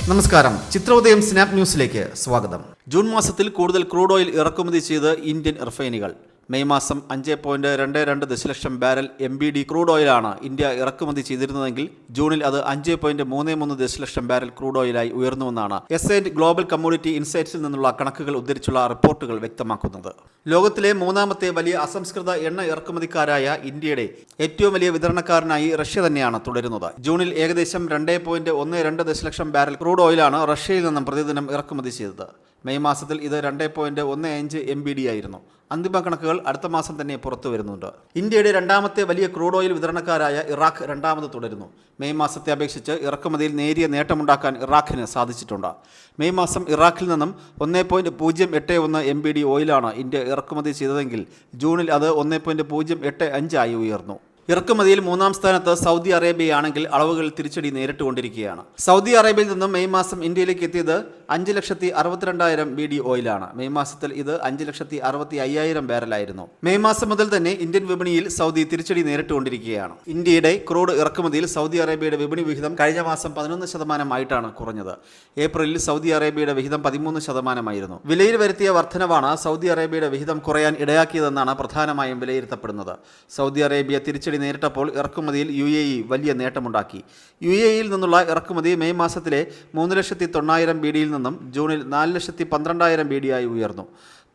നമസ്കാരം, ചിത്രോദയം സ്നാപ് ന്യൂസിലേക്ക് സ്വാഗതം. ജൂൺ മാസത്തിൽ കൂടുതൽ ക്രൂഡ് ഓയിൽ ഇറക്കുമതി ചെയ്ത് ഇന്ത്യൻ റിഫൈനുകൾ. മെയ് മാസം 5.22 ദശലക്ഷം ബാരൽ MBD ക്രൂഡ് ഓയിലാണ് ഇന്ത്യ ഇറക്കുമതി ചെയ്തിരുന്നതെങ്കിൽ ജൂണിൽ അത് 5.33 ദശലക്ഷം ബാരൽ ക്രൂഡ് ഓയിലായി ഉയർന്നുവെന്നാണ് S&P ഗ്ലോബൽ കമ്മോഡിറ്റി ഇൻസൈറ്റ്സിൽ നിന്നുള്ള കണക്കുകൾ ഉദ്ധരിച്ചുള്ള റിപ്പോർട്ടുകൾ വ്യക്തമാക്കുന്നത്. ലോകത്തിലെ മൂന്നാമത്തെ വലിയ അസംസ്കൃത എണ്ണ ഇറക്കുമതിക്കാരായ ഇന്ത്യയുടെ ഏറ്റവും വലിയ വിതരണക്കാരനായി റഷ്യ തന്നെയാണ് തുടരുന്നത്. ജൂണിൽ ഏകദേശം 2.12 ദശലക്ഷം ബാരൽ ക്രൂഡ് ഓയിലാണ് റഷ്യയിൽ നിന്നും പ്രതിദിനം ഇറക്കുമതി ചെയ്തത്. മെയ് മാസത്തിൽ ഇത് 2.15 MBD ആയിരുന്നു. അന്തിമ കണക്കുകൾ അടുത്ത മാസം തന്നെ പുറത്തു വരുന്നുണ്ട്. ഇന്ത്യയുടെ രണ്ടാമത്തെ വലിയ ക്രൂഡ് ഓയിൽ വിതരണക്കാരായ ഇറാഖ് രണ്ടാമത് തുടരുന്നു. മെയ് മാസത്തെ അപേക്ഷിച്ച് ഇറക്കുമതിയിൽ നേരിയ നേട്ടമുണ്ടാക്കാൻ ഇറാഖിന് സാധിച്ചിട്ടുണ്ട്. മെയ് മാസം ഇറാഖിൽ നിന്നും 1.081 MBD ഓയിലാണ് ഇന്ത്യ ഇറക്കുമതി ചെയ്തതെങ്കിൽ ജൂണിൽ അത് 1.085 ആയി ഉയർന്നു. ഇറക്കുമതിയിൽ മൂന്നാം സ്ഥാനത്ത് സൗദി അറേബ്യയാണെങ്കിൽ അളവുകൾ തിരിച്ചടി നേരിട്ടുകൊണ്ടിരിക്കുകയാണ്. സൗദി അറേബ്യയിൽ നിന്നും മെയ് മാസം ഇന്ത്യയിലേക്ക് എത്തിയത് 5,62,000 BD ഓയിലാണ്. മെയ് മാസത്തിൽ ഇത് 5,65,000 ബാരലായിരുന്നു. മെയ് മാസം മുതൽ തന്നെ ഇന്ത്യൻ വിപണിയിൽ സൗദി തിരിച്ചടി നേരിട്ടുകൊണ്ടിരിക്കുകയാണ്. ഇന്ത്യയുടെ ക്രൂഡ് ഇറക്കുമതിയിൽ സൗദി അറേബ്യയുടെ വിപണി വിഹിതം കഴിഞ്ഞ മാസം 11% കുറഞ്ഞത്. ഏപ്രിലിൽ സൗദി അറേബ്യയുടെ വിഹിതം 13%. വിലയിൽ വരുത്തിയ വർധനവാണ് സൗദി അറേബ്യയുടെ വിഹിതം കുറയാൻ ഇടയാക്കിയതെന്നാണ് പ്രധാനമായും വിലയിരുത്തപ്പെടുന്നത്. സൗദി അറേബ്യ തിരിച്ചടി നേരിട്ടപ്പോൾ ഇറക്കുമതിയിൽ UAE വലിയ നേട്ടമുണ്ടാക്കി. UAEയിൽ നിന്നുള്ള ഇറക്കുമതി മെയ് മാസത്തിലെ 3,90,000 BDയിൽ നിന്നും ജൂണിൽ 4,12,000 BD ആയി ഉയർന്നു.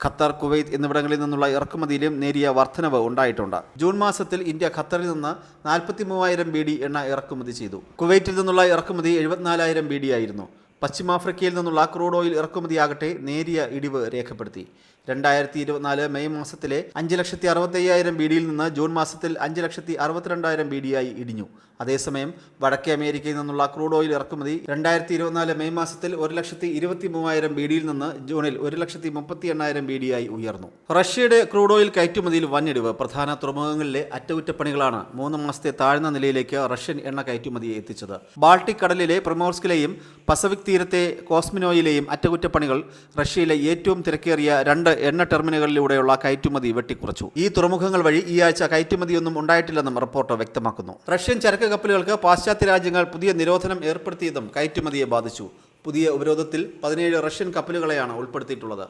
ഖത്തർ, കുവൈത്ത് എന്നിവിടങ്ങളിൽ നിന്നുള്ള ഇറക്കുമതിയിലും നേരിയ വർധനവ് ഉണ്ടായിട്ടുണ്ട്. ജൂൺ മാസത്തിൽ ഇന്ത്യ ഖത്തറിൽ നിന്ന് 43,000 BD എണ്ണ ഇറക്കുമതി ചെയ്തു. കുവൈറ്റിൽ നിന്നുള്ള ഇറക്കുമതി 74,000 BD ആയിരുന്നു. പശ്ചിമാഫ്രിക്കയിൽ നിന്നുള്ള ക്രൂഡ് ഓയിൽ ഇറക്കുമതിയാകട്ടെ നേരിയ ഇടിവ് രേഖപ്പെടുത്തി. 2024 മെയ് മാസത്തിലെ 5,65,000 BDയിൽ നിന്ന് ജൂൺ മാസത്തിൽ 5,62,000 BD ആയി ഇടിഞ്ഞു. അതേസമയം വടക്കേ അമേരിക്കയിൽ നിന്നുള്ള ക്രൂഡ് ഓയിൽ ഇറക്കുമതി 2024 മെയ് മാസത്തിൽ 1,23,000 BDയിൽ നിന്ന് ജൂണിൽ 1,38,000 BD ആയി ഉയർന്നു. റഷ്യയുടെ ക്രൂഡ് ഓയിൽ കയറ്റുമതിയിൽ വന്നിടിവ്. പ്രധാന തുറമുഖങ്ങളിലെ അറ്റകുറ്റപ്പണികളാണ് 3 മാസത്തെ താഴ്ന്ന നിലയിലേക്ക് റഷ്യൻ എണ്ണ കയറ്റുമതിയെ എത്തിച്ചത്. ബാൾട്ടിക് കടലിലെ പ്രമോർസ്കിലെയും പസഫിക് തീരത്തെ കോസ്മിനോയിലെയും അറ്റകുറ്റപ്പണികൾ റഷ്യയിലെ ഏറ്റവും തിരക്കേറിയ 2 എണ്ണ ടെർമിനലുകളിലൂടെയുള്ള കയറ്റുമതി വെട്ടിക്കുറച്ചു. ഈ തുറമുഖങ്ങൾ വഴി ഈ ആഴ്ച കയറ്റുമതിയൊന്നും ഉണ്ടായിട്ടില്ലെന്നും റിപ്പോർട്ട് വ്യക്തമാക്കുന്നു. റഷ്യൻ ചരക്ക് കപ്പലുകൾക്ക് പാശ്ചാത്യ രാജ്യങ്ങൾ പുതിയ നിരോധനം ഏർപ്പെടുത്തിയതും കയറ്റുമതിയെ ബാധിച്ചു. പുതിയ ഉപരോധത്തിൽ 17 റഷ്യൻ കപ്പലുകളെയാണ് ഉൾപ്പെടുത്തിയിട്ടുള്ളത്.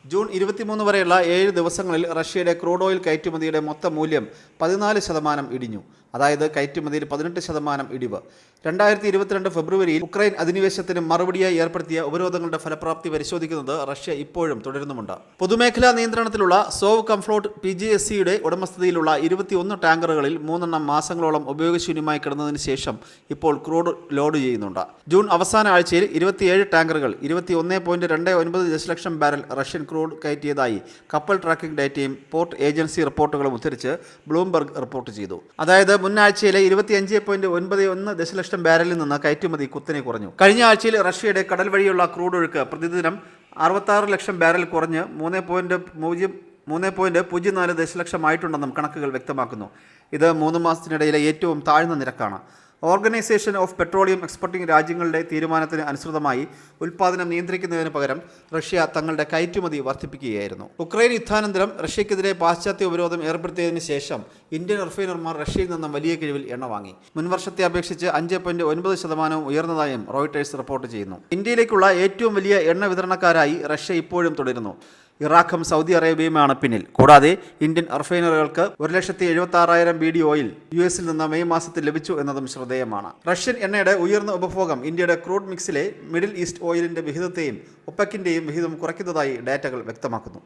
ജൂൺ 23 വരെയുള്ള 7 ദിവസങ്ങളിൽ റഷ്യയുടെ ക്രൂഡ് ഓയിൽ കയറ്റുമതിയുടെ മൊത്ത മൂല്യം 14% ഇടിഞ്ഞു. അതായത് കയറ്റുമതിയിൽ 18% ഇടിവ്. 2022 ഫെബ്രുവരിയിൽ ഉക്രൈൻ അധിനിവേശത്തിന് മറുപടിയായി ഏർപ്പെടുത്തിയ ഉപരോധങ്ങളുടെ ഫലപ്രാപ്തി പരിശോധിക്കുന്നത് റഷ്യ ഇപ്പോഴും തുടരുന്നുമുണ്ട്. പൊതുമേഖലാ നിയന്ത്രണത്തിലുള്ള സോവ് കംഫ്ലോട്ട് PGSCയുടെ ഉടമസ്ഥതയിലുള്ള 21 ടാങ്കറുകളിൽ 3 മാസങ്ങളോളം ഉപയോഗശൂന്യമായി കിടന്നതിന് ശേഷം ഇപ്പോൾ ക്രൂഡ് ലോഡ് ചെയ്യുന്നുണ്ട്. ജൂൺ അവസാന ആഴ്ചയിൽ 27 ടാങ്കറുകൾ 21.29 ദശലക്ഷം ബാരൽ റഷ്യൻ ക്രൂഡ് കയറ്റിയതായി കപ്പൽ ട്രാക്കിംഗ് ഡേറ്റയും പോർട്ട് ഏജൻസി റിപ്പോർട്ടുകളും ഉദ്ധരിച്ച് ബ്ലൂംബർഗ് റിപ്പോർട്ട് ചെയ്തു. അതായത് മുൻ ആഴ്ചയിലെ 25.91 ദശലക്ഷം ബാരലിൽ നിന്ന് കയറ്റുമതി കുത്തനെ കുറഞ്ഞു. കഴിഞ്ഞ ആഴ്ചയിൽ റഷ്യയുടെ കടൽ വഴിയുള്ള ക്രൂഡ് ഒഴുക്ക് പ്രതിദിനം 66 ലക്ഷം ബാരൽ കുറഞ്ഞ് 3.04 ദശലക്ഷമായിട്ടുണ്ടെന്നും കണക്കുകൾ വ്യക്തമാക്കുന്നു. ഇത് 3 മാസത്തിനിടയിലെ ഏറ്റവും താഴ്ന്ന നിരക്കാണ്. ഓർഗനൈസേഷൻ ഓഫ് പെട്രോളിയം എക്സ്പോർട്ടിംഗ് രാജ്യങ്ങളുടെ തീരുമാനത്തിന് അനുസൃതമായി ഉൽപ്പാദനം നിയന്ത്രിക്കുന്നതിന് പകരം റഷ്യ തങ്ങളുടെ കയറ്റുമതി വർദ്ധിപ്പിക്കുകയായിരുന്നു. ഉക്രൈൻ യുദ്ധാനന്തരം റഷ്യക്കെതിരെ പാശ്ചാത്യ ഉപരോധം ഏർപ്പെടുത്തിയതിനു ശേഷം ഇന്ത്യൻ റിഫൈനർമാർ റഷ്യയിൽ നിന്നും വലിയ കിഴിവിൽ എണ്ണ വാങ്ങി. മുൻവർഷത്തെ അപേക്ഷിച്ച് 5.9% ഉയർന്നതായും റോയിട്ടേഴ്സ് റിപ്പോർട്ട് ചെയ്യുന്നു. ഇന്ത്യയിലേക്കുള്ള ഏറ്റവും വലിയ എണ്ണ വിതരണക്കാരായി റഷ്യ ഇപ്പോഴും തുടരുന്നു. ഇറാഖും സൗദി അറേബ്യയുമാണ് പിന്നിൽ. കൂടാതെ ഇന്ത്യൻ റിഫൈനറികൾക്ക് 1,76,000 BD ഓയിൽ US നിന്ന് മെയ് മാസത്തിൽ ലഭിച്ചു എന്നതും ശ്രദ്ധേയമാണ്. റഷ്യൻ എണ്ണയുടെ ഉയർന്ന ഉപഭോഗം ഇന്ത്യയുടെ ക്രൂഡ് മിക്സിലെ മിഡിൽ ഈസ്റ്റ് ഓയിലിന്റെ വിഹിതത്തെയും ഒപെക്കിന്റെയും വിഹിതം കുറയ്ക്കുന്നതായി ഡാറ്റകൾ വ്യക്തമാക്കുന്നു.